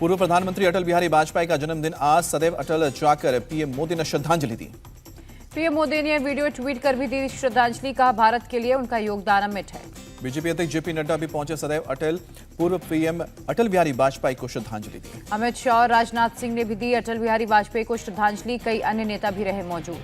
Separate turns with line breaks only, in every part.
पूर्व प्रधानमंत्री अटल बिहारी वाजपेयी का जन्मदिन आज। सदैव अटल जाकर पीएम मोदी ने श्रद्धांजलि दी।
पीएम मोदी ने वीडियो ट्वीट कर भी दी श्रद्धांजलि। कहा भारत के लिए उनका योगदान अमिट है।
बीजेपी अध्यक्ष जेपी नड्डा भी पहुंचे सदैव अटल। पूर्व पीएम अटल बिहारी वाजपेयी को श्रद्धांजलि दी।
अमित शाह और राजनाथ सिंह ने भी दी अटल बिहारी वाजपेयी को श्रद्धांजलि। कई अन्य नेता भी रहे मौजूद।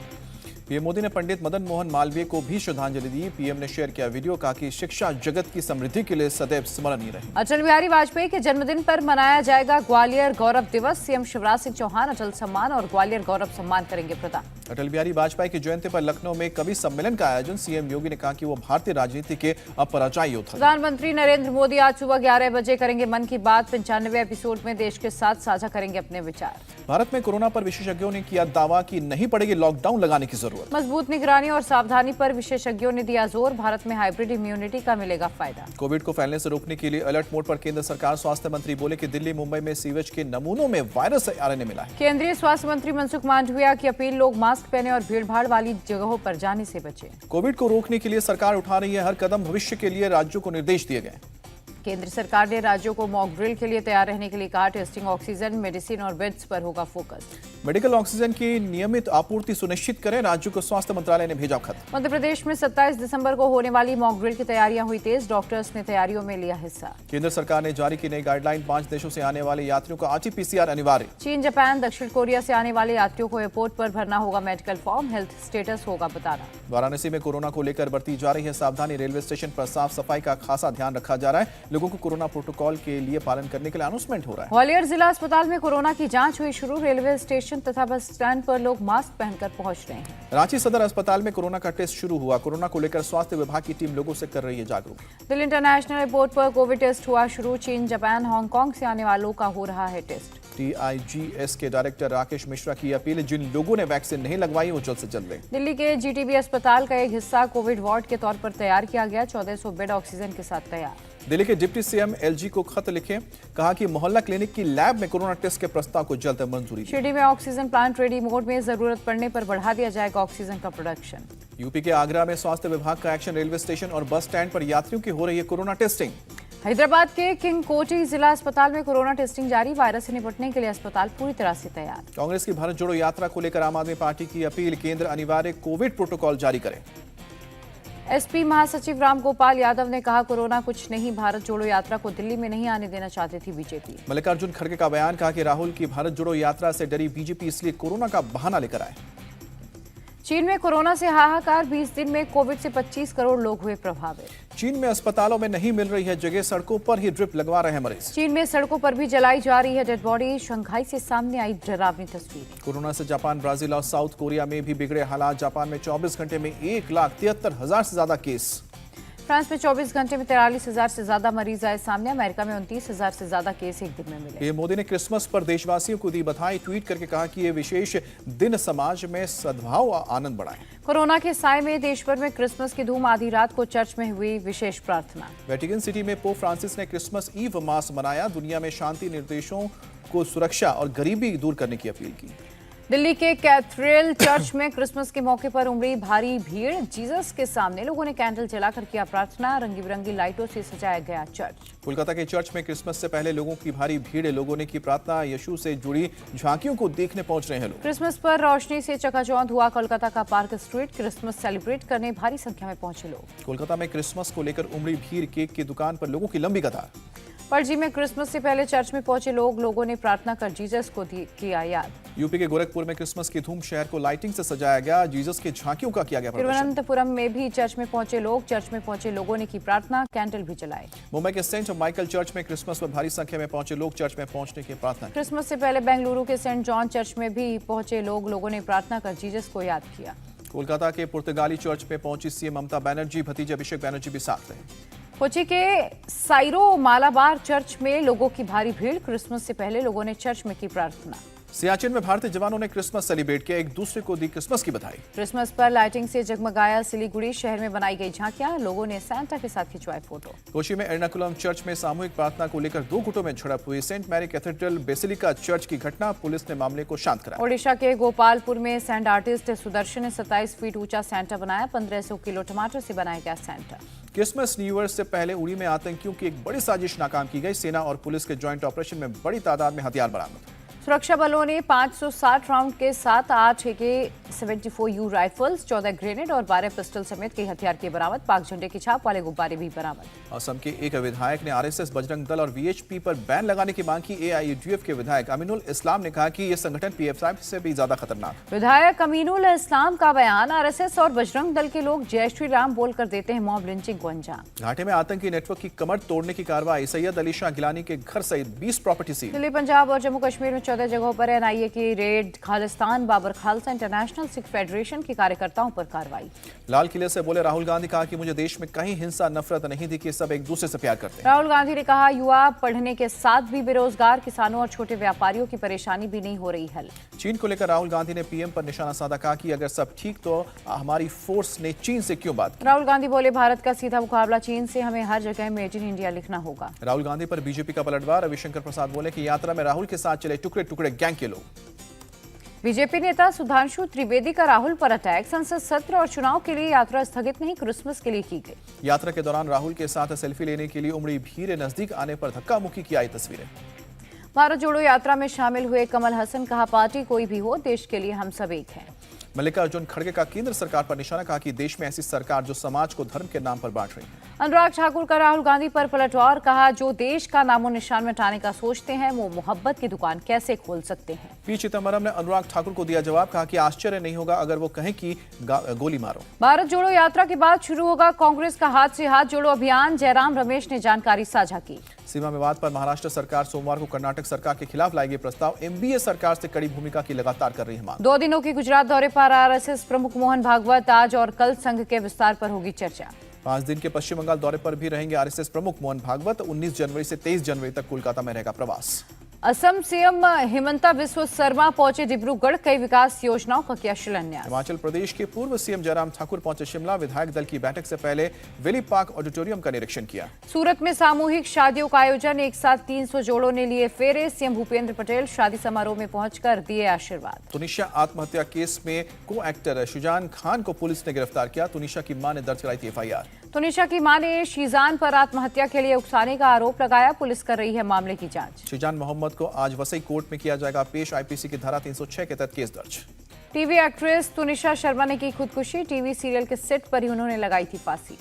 पीएम मोदी ने पंडित मदन मोहन मालवीय को भी श्रद्धांजलि दी। पीएम ने शेयर किया वीडियो। कहा कि शिक्षा जगत की समृद्धि के लिए सदैव स्मरणीय रहे।
अटल बिहारी वाजपेयी के जन्मदिन पर मनाया जाएगा ग्वालियर गौरव दिवस। सीएम शिवराज सिंह चौहान अटल सम्मान और ग्वालियर गौरव सम्मान करेंगे प्रदान।
अटल बिहारी वाजपेयी की जयंती पर लखनऊ में कवि सम्मेलन का आयोजन। सीएम योगी ने कहा कि वो भारतीय राजनीति के अपराजय योद्धा।
प्रधानमंत्री नरेंद्र मोदी आज सुबह 11 बजे करेंगे मन की बात। 95वें एपिसोड में देश के साथ साझा करेंगे अपने विचार।
भारत में कोरोना पर विशेषज्ञों ने किया दावा कि नहीं पड़ेगी लॉकडाउन लगाने की जरूरत।
मजबूत निगरानी और सावधानी पर विशेषज्ञों ने दिया जोर। भारत में हाइब्रिड इम्यूनिटी का मिलेगा फायदा।
कोविड को फैलने से रोकने के लिए अलर्ट मोड पर केंद्र सरकार। स्वास्थ्य मंत्री बोले कि दिल्ली मुंबई में सीवेज के नमूनों में वायरस आरएनए मिला है।
केंद्रीय स्वास्थ्य मंत्री मनसुख मांडविया की अपील, लोग मास्क पहने और भीड़भाड़ वाली जगहों पर जाने से बचें।
कोविड को रोकने के लिए सरकार उठा रही है हर कदम। भविष्य के लिए राज्यों को निर्देश दिए गए।
केंद्र सरकार ने राज्यों को मॉक ड्रिल के लिए तैयार रहने के लिए कहा। टेस्टिंग, ऑक्सीजन, मेडिसिन और बेड्स पर होगा फोकस।
मेडिकल ऑक्सीजन की नियमित आपूर्ति सुनिश्चित करें। राज्यों को स्वास्थ्य मंत्रालय ने भेजा खत।
मध्य प्रदेश में 27 दिसंबर को होने वाली मॉक ड्रिल की तैयारियां हुई तेज। डॉक्टर्स ने तैयारियों में लिया हिस्सा।
केंद्र सरकार ने जारी की नई गाइडलाइन। 5 देशों से आने वाले यात्रियों का आरटी-पीसीआर अनिवार्य।
चीन, जापान, दक्षिण कोरिया से आने वाले यात्रियों को एयरपोर्ट पर भरना होगा मेडिकल फॉर्म। हेल्थ स्टेटस होगा बताना।
वाराणसी में कोरोना को लेकर बरती जा रही है सावधानी। रेलवे स्टेशन पर साफ सफाई का खासा ध्यान रखा जा रहा है। लोगों को कोरोना प्रोटोकॉल के लिए पालन करने के लिए अनाउंसमेंट हो रहा है।
ग्वालियर जिला अस्पताल में कोरोना की जांच हुई शुरू। रेलवे स्टेशन तथा बस स्टैंड पर लोग मास्क पहनकर पहुंच रहे हैं।
रांची सदर अस्पताल में कोरोना का टेस्ट शुरू हुआ। कोरोना को लेकर स्वास्थ्य विभाग की टीम लोगों से कर रही है जागरूक।
दिल्ली इंटरनेशनल एयरपोर्ट पर कोविड टेस्ट हुआ शुरू। चीन, जापान, हांगकांग से आने वालों का हो रहा है टेस्ट।
TIGS के डायरेक्टर राकेश मिश्रा की अपील, जिन लोगों ने वैक्सीन नहीं लगवाई वो जल्द से जल्द लें।
दिल्ली के GTB अस्पताल का एक हिस्सा कोविड वार्ड के तौर पर तैयार किया गया। 1400 बेड ऑक्सीजन के साथ तैयार।
दिल्ली के डिप्टी सीएम LG को खत लिखे। कहा कि मोहल्ला क्लिनिक की लैब में कोरोना टेस्ट के प्रस्ताव को जल्द मंजूरी।
शिरडी में ऑक्सीजन प्लांट रेडी मोड में, जरूरत पड़ने पर बढ़ा दिया जाएगा ऑक्सीजन का प्रोडक्शन।
यूपी के आगरा में स्वास्थ्य विभाग का एक्शन। रेलवे स्टेशन और बस स्टैंड पर यात्रियों की हो रही है कोरोना टेस्टिंग।
हैदराबाद के किंग कोटी जिला अस्पताल में कोरोना टेस्टिंग जारी। वायरस से निपटने के लिए अस्पताल पूरी तरह से तैयार।
कांग्रेस की भारत जोड़ो यात्रा को लेकर आम आदमी पार्टी की अपील, केंद्र अनिवार्य कोविड प्रोटोकॉल जारी करे।
SP महासचिव रामगोपाल यादव ने कहा, कोरोना कुछ नहीं, भारत जोड़ो यात्रा को दिल्ली में नहीं आने देना चाहती थी बीजेपी।
मल्लिकार्जुन खड़गे का बयान। कहा कि राहुल की भारत जोड़ो यात्रा से डरी बीजेपी, इसलिए कोरोना का बहाना लेकर आए।
चीन में कोरोना से हाहाकार। 20 दिन में कोविड से 25 करोड़ लोग हुए प्रभावित।
चीन में अस्पतालों में नहीं मिल रही है जगह, सड़कों पर ही ड्रिप लगवा रहे हैं मरीज।
चीन में सड़कों पर भी जलाई जा रही है डेड बॉडी। शंघाई से सामने आई डरावनी तस्वीरें।
कोरोना से जापान, ब्राजील और साउथ कोरिया में भी बिगड़े हालात। जापान में 24 घंटे में 1,73,000 से ज्यादा केस।
फ्रांस में 24 घंटे में 43,000 से ज्यादा मरीज आए सामने। अमेरिका में 29,000 से ज्यादा केस एक दिन में मिले।
पीएम मोदी ने क्रिसमस पर देशवासियों को दी बधाई। ट्वीट करके कहा कि ये विशेष दिन समाज में सद्भाव और आनंद बढ़ाए।
कोरोना के साए में देश भर में क्रिसमस की धूम। आधी रात को चर्च में हुई विशेष प्रार्थना।
वेटिकन सिटी में पोप फ्रांसिस ने क्रिसमस ईव मास मनाया। दुनिया में शांति, निर्देशों को सुरक्षा और गरीबी दूर करने की अपील की।
दिल्ली के कैथेड्रल चर्च में क्रिसमस के मौके पर उमड़ी भारी भीड़। जीसस के सामने लोगों ने कैंडल जलाकर किया प्रार्थना। रंगी बिरंगी लाइटों से सजाया गया चर्च।
कोलकाता के चर्च में क्रिसमस से पहले लोगों की भारी भीड़। लोगों ने की प्रार्थना। यीशु से जुड़ी झांकियों को देखने पहुंच रहे हैं लोग।
क्रिसमस पर रोशनी से चकाचौंध हुआ कोलकाता का पार्क स्ट्रीट। क्रिसमस सेलिब्रेट करने भारी संख्या में पहुंचे लोग।
कोलकाता में क्रिसमस को लेकर उमड़ी भीड़। केक की दुकान पर लोगों की लंबी कतार।
पणजी में क्रिसमस से पहले चर्च में पहुंचे लोगों ने प्रार्थना कर जीसस को किया याद।
यूपी के गोरखपुर में क्रिसमस की धूम। शहर को लाइटिंग से सजाया गया। जीसस की झांकियों का किया गया प्रदर्शन।
तिरुवनंतपुरम में भी चर्च में पहुंचे लोग। चर्च में पहुंचे लोगों ने की प्रार्थना, कैंडल भी जलाए।
मुंबई के सेंट माइकल चर्च में क्रिसमस पर भारी संख्या में पहुंचे लोग। चर्च में पहुंचने की प्रार्थना।
क्रिसमस से पहले बेंगलुरु के सेंट जॉन चर्च में भी पहुंचे लोगों ने प्रार्थना कर जीसस को याद किया।
कोलकाता के पुर्तगाली चर्च में पहुंची सीएम ममता बनर्जी। भतीजे अभिषेक बनर्जी भी साथ रहे।
कोची के साइरो मालाबार चर्च में लोगों की भारी भीड़। क्रिसमस से पहले लोगों ने चर्च में की प्रार्थना।
सियाचिन में भारतीय जवानों ने क्रिसमस सेलिब्रेट किया, एक दूसरे को दी क्रिसमस की बधाई।
क्रिसमस पर लाइटिंग से जगमगाया सिलीगुड़ी शहर में बनाई गई झांकियां, लोगों ने सैंटा के साथ खिंचवाए फोटो।
कोची में एर्नाकुलम चर्च में सामूहिक प्रार्थना को लेकर दो गुटों में झड़प हुई। Saint Mary cathedral basilica church की घटना, पुलिस ने मामले को शांत कराया।
ओडिशा के गोपालपुर में सैंड आर्टिस्ट सुदर्शन ने 27 फीट ऊंचा सैंटा बनाया। 1500 किलो टमाटर से बनाया गया सैंटा।
क्रिसमस न्यू ईयर से पहले उड़ी में आतंकियों की एक बड़ी साजिश नाकाम की गई। सेना और पुलिस के ज्वाइंट ऑपरेशन में बड़ी तादाद में हथियार बरामद।
सुरक्षा बलों ने 560 राउंड के साथ 8 AK-74U राइफल्स, 14 ग्रेनेड और 12 पिस्टल समेत कई हथियार किए बरामद। पाक झंडे की छाप वाले गुब्बारे भी बरामद।
असम के एक विधायक ने आरएसएस, बजरंग दल और वीएचपी पर बैन लगाने की मांग की। एआईयूडीएफ के विधायक अमीनुल इस्लाम ने कहा कि यह संगठन पीएफआई से भी ज्यादा खतरनाक।
विधायक अमीनुल इस्लाम का बयान, आरएसएस और बजरंग दल के लोग जय श्री राम बोलकर देते हैं मॉब लिंचिंग को अंजाम।
घाटे में आतंकी नेटवर्क की कमर तोड़ने की कार्रवाई। सैयद अली शाह गिलानी के घर सहित 20 प्रॉपर्टी सील।
दिल्ली, पंजाब और जम्मू कश्मीर में 14 जगहों पर एनआईए की raid. Khalistan Babbar Khalsa international Sikh federation के कार्यकर्ताओं पर कार्रवाई।
लाल किले से बोले राहुल गांधी, कहा कि मुझे देश में कहीं हिंसा नफरत नहीं दिखी, सब एक दूसरे से प्यार करते हैं।
राहुल गांधी ने कहा, युवा पढ़ने के साथ भी बेरोजगार, किसानों और छोटे व्यापारियों की परेशानी भी नहीं हो रही हल।
चीन को लेकर राहुल गांधी ने पीएम पर निशाना साधा, कहा कि अगर सब ठीक तो हमारी फोर्स ने चीन से क्यों बात की।
राहुल गांधी बोले, भारत का सीधा मुकाबला चीन से, हमें हर जगह मेड इन इंडिया लिखना होगा।
राहुल गांधी पर बीजेपी का पलटवार। रविशंकर प्रसाद बोले कि यात्रा में राहुल के साथ चले टुकड़े टुकड़े गैंग के लोग।
बीजेपी नेता सुधांशु त्रिवेदी का राहुल पर अटैक। संसद सत्र और चुनाव के लिए यात्रा स्थगित नहीं, क्रिसमस के लिए की गई।
यात्रा के दौरान राहुल के साथ सेल्फी लेने के लिए उमड़ी भीड़, नजदीक आने पर धक्का मुक्की की आई तस्वीरें।
भारत जोड़ो यात्रा में शामिल हुए कमल हसन, कहा पार्टी कोई भी हो, देश के लिए हम सब एक हैं।
मल्लिकार्जुन खड़गे का केंद्र सरकार पर निशाना, कहा कि देश में ऐसी सरकार जो समाज को धर्म के नाम पर बांट रही है।
अनुराग ठाकुर का राहुल गांधी पर पलटवार, कहा जो देश का नामो निशान मिटाने का सोचते हैं वो मोहब्बत की दुकान कैसे खोल सकते हैं।
पी चिदम्बरम ने अनुराग ठाकुर को दिया जवाब, कहा कि आश्चर्य नहीं होगा अगर वो कहें कि गोली मारो।
भारत जोड़ो यात्रा के बाद शुरू होगा कांग्रेस का हाथ से हाथ जोड़ो अभियान। जयराम रमेश ने जानकारी साझा की।
सीमा विवाद पर महाराष्ट्र सरकार सोमवार को कर्नाटक सरकार के खिलाफ लाएगी प्रस्ताव। एमबीए सरकार से कड़ी भूमिका की लगातार कर रही है मांग।
2 दिनों के गुजरात दौरे पर आरएसएस प्रमुख मोहन भागवत, आज और कल संघ के विस्तार पर होगी चर्चा।
5 दिन के पश्चिम बंगाल दौरे पर भी रहेंगे आरएसएस प्रमुख मोहन भागवत। 19 जनवरी से 23 जनवरी तक कोलकाता में रहेगा प्रवास।
असम सीएम हिमंता बिस्वा शर्मा पहुंचे डिब्रूगढ़, कई विकास योजनाओं का किया शिलान्यास।
हिमाचल प्रदेश के पूर्व सीएम जयराम ठाकुर पहुंचे शिमला, विधायक दल की बैठक से पहले विली पार्क ऑडिटोरियम का निरीक्षण किया।
सूरत में सामूहिक शादियों का आयोजन, एक साथ 300 जोड़ों ने लिए फेरे। सीएम भूपेंद्र पटेल शादी समारोह में पहुंचकर दिए आशीर्वाद।
तुनिशिया आत्महत्या केस में को एक्टर शुजान खान को पुलिस ने गिरफ्तार किया। तुनिशिया की मां ने दर्ज कराई थी एफआईआर।
तुनिशा की मां ने शीजान पर आत्महत्या के लिए उकसाने का आरोप लगाया। पुलिस कर रही है मामले की जांच।
शीजान मोहम्मद को आज वसई कोर्ट में किया जाएगा पेश। आईपीसी की धारा 306 के तहत केस दर्ज।
टीवी एक्ट्रेस तुनिशा शर्मा ने की खुदकुशी। टीवी सीरियल के सेट पर ही उन्होंने लगाई थी फांसी।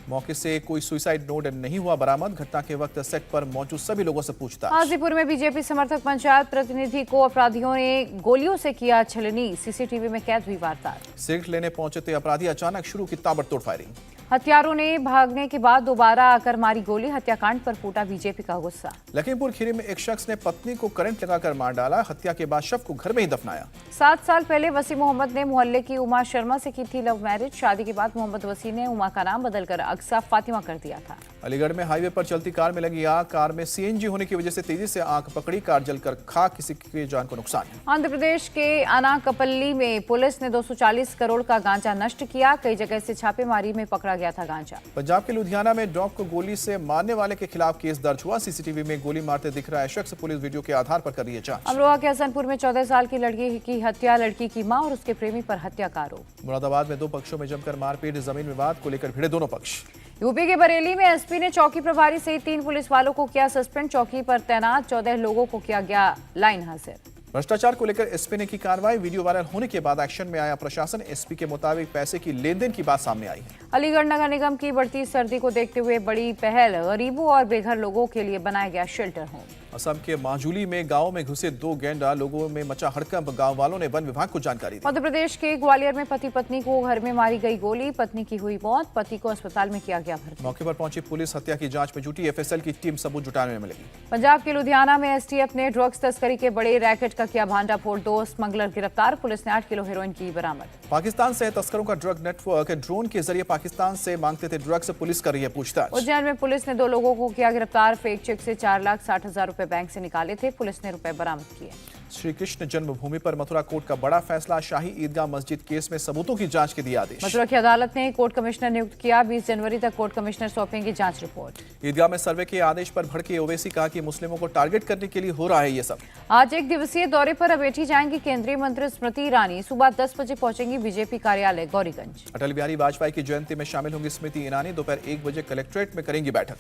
मौके से कोई सुसाइड नोट नहीं हुआ बरामद। घटना के वक्त सेट पर मौजूद सभी लोगों से पूछताछ।
हाजीपुर में बीजेपी समर्थक पंचायत प्रतिनिधि को अपराधियों ने गोलियों से किया छलनी। सीसीटीवी में कैद हुई वारदात।
सिगरेट लेने पहुंचे थे अपराधी, अचानक शुरू की ताबड़तोड़ फायरिंग।
हत्यारों ने भागने के बाद दोबारा आकर मारी गोली। हत्याकांड पर फूटा बीजेपी का गुस्सा।
लखीमपुर खीरी में एक शख्स ने पत्नी को करंट लगाकर मार डाला। हत्या के बाद शव को घर में ही दफनाया।
7 साल पहले वसी मोहम्मद ने मोहल्ले की उमा शर्मा से की थी लव मैरिज। शादी के बाद मोहम्मद वसी ने उमा का नाम बदलकर अक्सा फातिमा कर दिया था।
अलीगढ़ में हाईवे पर चलती कार में लगी आग। कार में सीएनजी होने की वजह से तेजी से आग पकड़ी। कार जलकर खाक, किसी की जान को नुकसान।
आंध्र प्रदेश के अनाकपल्ली में पुलिस ने 240 करोड़ का गांजा नष्ट किया। कई जगह से छापेमारी में पकड़ा गया था गांजा।
पंजाब के लुधियाना में डॉग को गोली से मारने वाले के खिलाफ केस दर्ज हुआ। सीसीटीवी में गोली मारते दिख रहा है शख्स। पुलिस वीडियो के आधार पर कर रही है जांच।
अमरोहा के हसनपुर में 14 साल की लड़की की हत्या, लड़की की मां और उसके प्रेमी पर हत्या का आरोप।
मुरादाबाद में 2 पक्षों में जमकर मारपीट, जमीन विवाद को लेकर भिड़े दोनों पक्ष।
यूपी के बरेली में एसपी ने चौकी प्रभारी सहित 3 पुलिस वालों को किया सस्पेंड। चौकी पर तैनात 14 लोगों को किया गया लाइन हाजिर।
भ्रष्टाचार को लेकर एसपी ने की कार्रवाई। वीडियो वायरल होने के बाद एक्शन में आया प्रशासन। एसपी के मुताबिक पैसे की लेनदेन की बात सामने आई है।
अलीगढ़ नगर निगम की बढ़ती सर्दी को देखते हुए बड़ी पहल, गरीबों और बेघर लोगों के लिए बनाया गया शेल्टर होम।
असम के माजुली में गांव में घुसे 2 गैंडा, लोगों में मचा हड़कंप। गांव वालों ने वन विभाग को जानकारी दी।
मध्य प्रदेश के ग्वालियर में पति पत्नी को घर में मारी गई गोली। पत्नी की हुई मौत, पति को अस्पताल में किया गया भर्ती।
मौके पर पहुंची पुलिस हत्या की जांच में जुटी। एफएसएल की टीम सबूत जुटाने में लगी।
पंजाब के लुधियाना में एसटीएफ ने ड्रग्स तस्करी के बड़े रैकेट का किया भांडाफोड़। 2 स्मगलर गिरफ्तार। पुलिस ने 8 किलो हेरोइन की बरामद।
पाकिस्तान से तस्करों का ड्रग नेटवर्क ड्रोन के जरिए पाकिस्तान से मांगते थे ड्रग्स। पुलिस कर रही है पूछताछ।
उज्जैन में पुलिस ने 2 लोगों को किया गिरफ्तार। फेक चेक से 4,60,000 रुपए बैंक से निकाले थे। पुलिस ने रुपए बरामद किए।
श्री कृष्ण जन्मभूमि पर मथुरा कोर्ट का बड़ा फैसला। शाही ईदगाह मस्जिद केस में सबूतों की जांच के दिए आदेश।
मथुरा की अदालत ने कोर्ट कमिश्नर नियुक्त किया। 20 जनवरी तक कोर्ट कमिश्नर सौंपेंगे जांच रिपोर्ट।
ईदगाह में सर्वे के आदेश पर भड़के ओवैसी, कहा कि मुस्लिमों को टारगेट करने के लिए हो रहा है ये सब।
आज एक दिवसीय दौरे पर अमेठी जाएंगी केंद्रीय मंत्री स्मृति ईरानी। सुबह 10 बजे पहुंचेंगी बीजेपी कार्यालय गौरीगंज।
अटल बिहारी वाजपेयी की जयंती में शामिल होंगी स्मृति ईरानी। दोपहर 1 बजे कलेक्ट्रेट में करेंगी बैठक।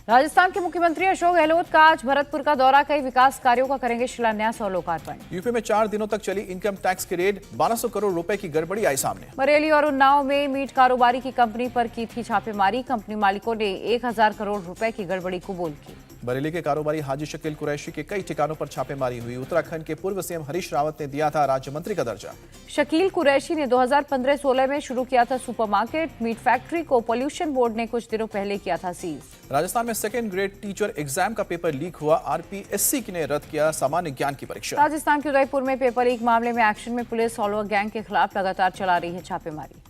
राजस्थान के मुख्यमंत्री अशोक गहलोत का आज भरतपुर का दौरा, कई विकास कार्यों का करेंगे शिलान्यास और लोकार्पण।
यूपी में 4 दिनों तक चली इनकम टैक्स की रेड, 1200 करोड़ रुपए की गड़बड़ी आई सामने।
बरेली और उन्नाव में मीट कारोबारी की कंपनी पर की थी छापेमारी। कंपनी मालिकों ने 1000 करोड़ रुपए की गड़बड़ी कबूल की।
बरेली के कारोबारी हाजी शकील कुरैशी के कई ठिकानों पर छापेमारी हुई। उत्तराखंड के पूर्व सीएम हरीश रावत ने दिया था राज्य मंत्री का दर्जा।
शकील कुरैशी ने 2015-16 में शुरू किया था सुपरमार्केट। मीट फैक्ट्री को पोल्यूशन बोर्ड ने कुछ दिनों पहले किया था सीज।
राजस्थान में सेकेंड ग्रेड टीचर एग्जाम का पेपर लीक हुआ। आरपीएससी ने रद्द किया सामान्य ज्ञान की परीक्षा।
राजस्थान के उदयपुर में पेपर लीक मामले में एक्शन में पुलिस। सॉल्वर गैंग के खिलाफ लगातार चला रही है छापेमारी।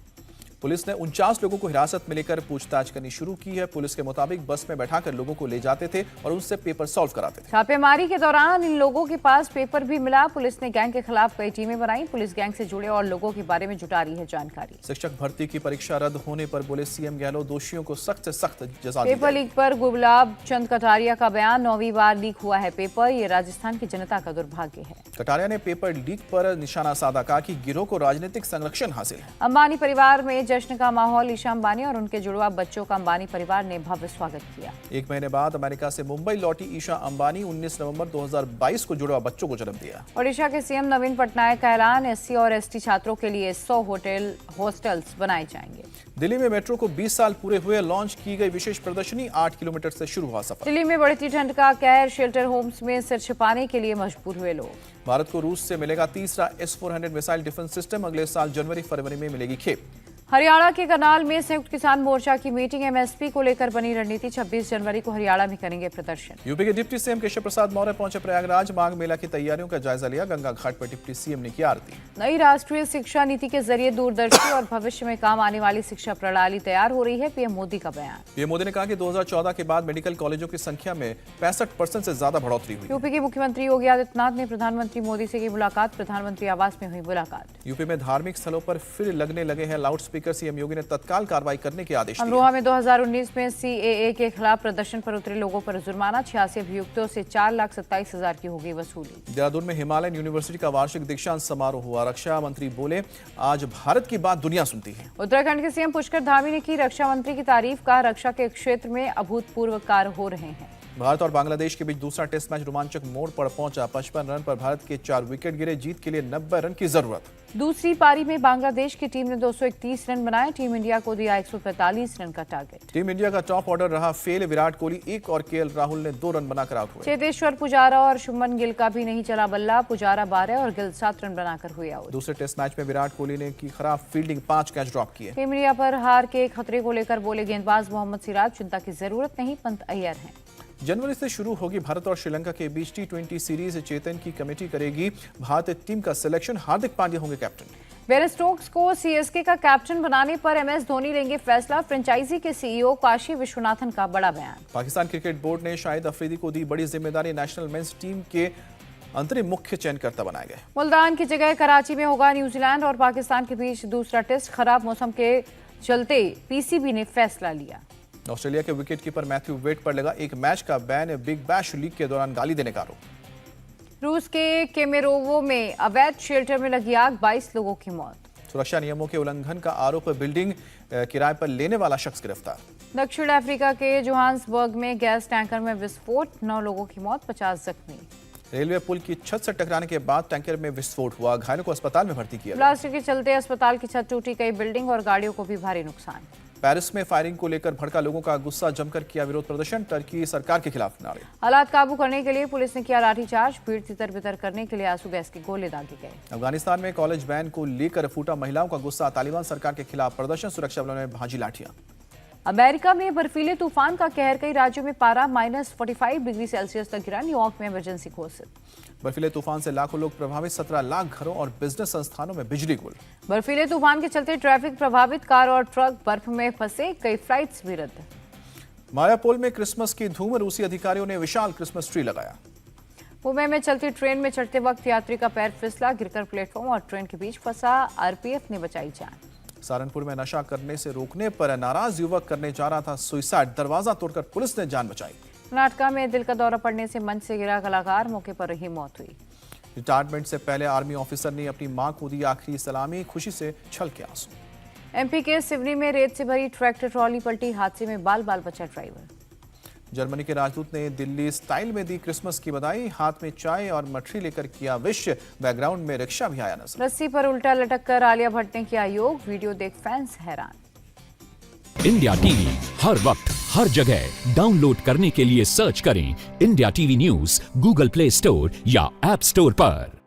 पुलिस ने 49 लोगों को हिरासत में लेकर पूछताछ करनी शुरू की है। पुलिस के मुताबिक बस में बैठाकर लोगों को ले जाते थे और उनसे पेपर सॉल्व कराते थे।
छापेमारी के दौरान इन लोगों के पास पेपर भी मिला। पुलिस ने गैंग के खिलाफ कई टीमें बनाई। पुलिस गैंग से जुड़े और लोगों के बारे में जुटा रही है जानकारी।
शिक्षक भर्ती की परीक्षा रद्द होने पर बोले सीएम गहलोत, दोषियों को सख्त से सख्त जजा दी
पेपर लीक पर गुलाब चंद कटारिया का बयान। 9वीं बार लीक हुआ है पेपर, ये राजस्थान की जनता का दुर्भाग्य है।
कटारिया ने पेपर लीक पर निशाना साधा, कहा कि गिरोह को राजनीतिक संरक्षण हासिल है।
अंबानी परिवार में जश्न का माहौल। ईशा अंबानी और उनके जुड़वा बच्चों का अंबानी परिवार ने भव्य स्वागत किया।
1 महीने बाद अमेरिका से मुंबई लौटी ईशा अंबानी। 19 नवंबर 2022 को जुड़वा बच्चों को जन्म दिया।
ओडिशा के सीएम नवीन पटनायक का ऐलान, एससी और एसटी छात्रों के लिए 100 हॉस्टल्स बनाए जाएंगे।
दिल्ली में मेट्रो को 20 साल पूरे हुए, लॉन्च की गई विशेष प्रदर्शनी। 8 किलोमीटर से शुरू हुआ सफर।
दिल्ली में बढ़ती ठंड का कहर, शेल्टर होम्स में सिर छिपाने के लिए मजबूर हुए लोग।
भारत को रूस से मिलेगा तीसरा S-400 मिसाइल डिफेंस सिस्टम। अगले साल जनवरी-फरवरी में मिलेगी खेप।
हरियाणा के करनाल में संयुक्त किसान मोर्चा की मीटिंग। एमएसपी को लेकर बनी रणनीति। 26 जनवरी को हरियाणा में करेंगे प्रदर्शन।
यूपी के डिप्टी सीएम केशव प्रसाद मौर्य पहुंचे प्रयागराज। माघ मेला की तैयारियों का जायजा लिया। गंगा घाट पर डिप्टी सीएम ने की आरती।
नई राष्ट्रीय शिक्षा नीति के जरिए दूरदर्शी और भविष्य में काम आने वाली शिक्षा प्रणाली तैयार हो रही है, पीएम मोदी का बयान।
पीएम मोदी ने कहा कि 2014 के बाद मेडिकल कॉलेजों की संख्या में 65% से ज्यादा बढ़ोतरी हुई।
यूपी के मुख्यमंत्री योगी आदित्यनाथ ने प्रधानमंत्री मोदी से की मुलाकात। प्रधानमंत्री आवास में हुई मुलाकात।
यूपी में धार्मिक स्थलों पर फिर लगने लगे हैं लाउडस्पीकर। सीएम योगी ने तत्काल कार्रवाई करने के आदेश दिए।
अमरोहा में 2019 में सीएए के खिलाफ प्रदर्शन पर उतरे लोगों पर जुर्माना। 86 अभियुक्तों से 4,27,000 की होगी वसूली।
देहरादून में हिमालयन यूनिवर्सिटी का वार्षिक दीक्षांत समारोह हुआ। रक्षा मंत्री बोले, आज भारत की बात दुनिया सुनती है।
उत्तराखंड के सीएम पुष्कर धामी ने की रक्षा मंत्री की तारीफ। का रक्षा के क्षेत्र में अभूतपूर्व कार्य हो रहे हैं।
भारत और बांग्लादेश के बीच दूसरा टेस्ट मैच रोमांचक मोड़ पर पहुंचा। 55 रन पर भारत के 4 विकेट गिरे। जीत के लिए 90 रन की जरूरत।
दूसरी पारी में बांग्लादेश की टीम ने 231 रन बनाए। टीम इंडिया को दिया 145 रन का टारगेट।
टीम इंडिया का टॉप ऑर्डर रहा फेल। विराट कोहली 1 और केएल राहुल ने 2 रन बनाकर आउट हुए।
चेतेश्वर पुजारा और शुभमन गिल का भी नहीं चला बल्ला। पुजारा 12 और गिल 7 रन बनाकर हुए आउट।
दूसरे टेस्ट मैच में विराट कोहली ने की खराब फील्डिंग, 5 कैच ड्रॉप किए।
टीम इंडिया पर हार के खतरे को लेकर बोले गेंदबाज मोहम्मद सिराज, चिंता की जरूरत नहीं, पंत अय्यर हैं।
जनवरी से शुरू होगी भारत और श्रीलंका के बीच T20 सीरीज। चेतन की कमेटी करेगी भारतीय टीम का सिलेक्शन। हार्दिक पांड्या होंगे कैप्टन।
बेन स्टोक्स को सीएसके का कैप्टन बनाने पर एमएस धोनी लेंगे फैसला। फ्रेंचाइजी के सीईओ काशी विश्वनाथन का बड़ा बयान।
पाकिस्तान क्रिकेट बोर्ड ने शाहिद अफरीदी को दी बड़ी जिम्मेदारी। नेशनल मेंस टीम के अंतरिम मुख्य चयनकर्ता बनाए गए।
मुल्तान की जगह कराची में होगा न्यूजीलैंड और पाकिस्तान के बीच दूसरा टेस्ट। खराब मौसम के चलते पीसीबी ने फैसला लिया।
ऑस्ट्रेलिया के विकेटकीपर मैथ्यू वेड पर लगा 1 मैच का बैन। बिग बैश लीग के दौरान गाली देने का आरोप।
रूस के केमेरोवो में अवैध शेल्टर में लगी आग, 22 लोगों की मौत।
सुरक्षा नियमों के उल्लंघन का आरोप। बिल्डिंग किराए पर लेने वाला शख्स गिरफ्तार।
दक्षिण अफ्रीका के जोहान्सबर्ग में गैस टैंकर में विस्फोट, 9 लोगों की मौत, 50 जख्मी।
रेलवे पुल की छत से टकराने के बाद टैंकर में विस्फोट हुआ। घायलों को अस्पताल में भर्ती किया गया।
ब्लास्ट के चलते अस्पताल की छत टूटी। कई बिल्डिंग और गाड़ियों को भी भारी नुकसान।
पेरिस में फायरिंग को लेकर भड़का लोगों का गुस्सा। जमकर किया विरोध प्रदर्शन। टर्की सरकार के खिलाफ नारे।
हालात काबू करने के लिए पुलिस ने किया लाठीचार्ज। भीड़ तितर बितर करने के लिए आंसू गैस के गोले दागे गए।
अफगानिस्तान में कॉलेज बैन को लेकर फूटा महिलाओं का गुस्सा। तालिबान सरकार के खिलाफ प्रदर्शन। सुरक्षा बलों ने भांजी लाठियां।
अमेरिका में बर्फीले तूफान का कहर, कई राज्यों में पारा -45 डिग्री सेल्सियस तक गिरा। न्यूयॉर्क में इमरजेंसी घोषित।
बर्फीले तूफान से लाखों लोग प्रभावित। 17 लाख घरों और बिजनेस संस्थानों में बिजली गुल।
बर्फीले तूफान के चलते ट्रैफिक प्रभावित। कार और ट्रक बर्फ में फंसे। कई फ्लाइट्स भी रद्द।
मायापोल में क्रिसमस की धूम। रूसी अधिकारियों ने विशाल क्रिसमस ट्री लगाया।
मुंबई में चलती ट्रेन में चढ़ते वक्त यात्री का पैर फिसला, गिरकर प्लेटफॉर्म और ट्रेन के बीच फंसा। आरपीएफ ने बचाई जान।
सहारनपुर में नशा करने से रोकने पर नाराज युवक करने जा रहा था सुसाइड, दरवाजा तोड़कर पुलिस ने जान बचाई।
कर्नाटका में दिल का दौरा पड़ने से मंच से गिरा कलाकार, मौके पर ही मौत हुई।
रिटायरमेंट से पहले आर्मी ऑफिसर ने अपनी मां को दी आखिरी सलामी, खुशी से छलके आंसू।
एमपी के सिवनी में रेत से भरी ट्रैक्टर ट्रॉली पलटी, हादसे में बाल बाल बचा ड्राइवर।
जर्मनी के राजदूत ने दिल्ली स्टाइल में दी क्रिसमस की बधाई, हाथ में चाय और मठरी लेकर किया विश, बैकग्राउंड में रिक्शा भी आया नजर।
रस्सी पर उल्टा लटक कर आलिया भट्ट ने किया योग, वीडियो देख फैंस हैरान।
इंडिया टीवी हर वक्त हर जगह डाउनलोड करने के लिए सर्च करें India TV news Google play store या ऐप स्टोर पर।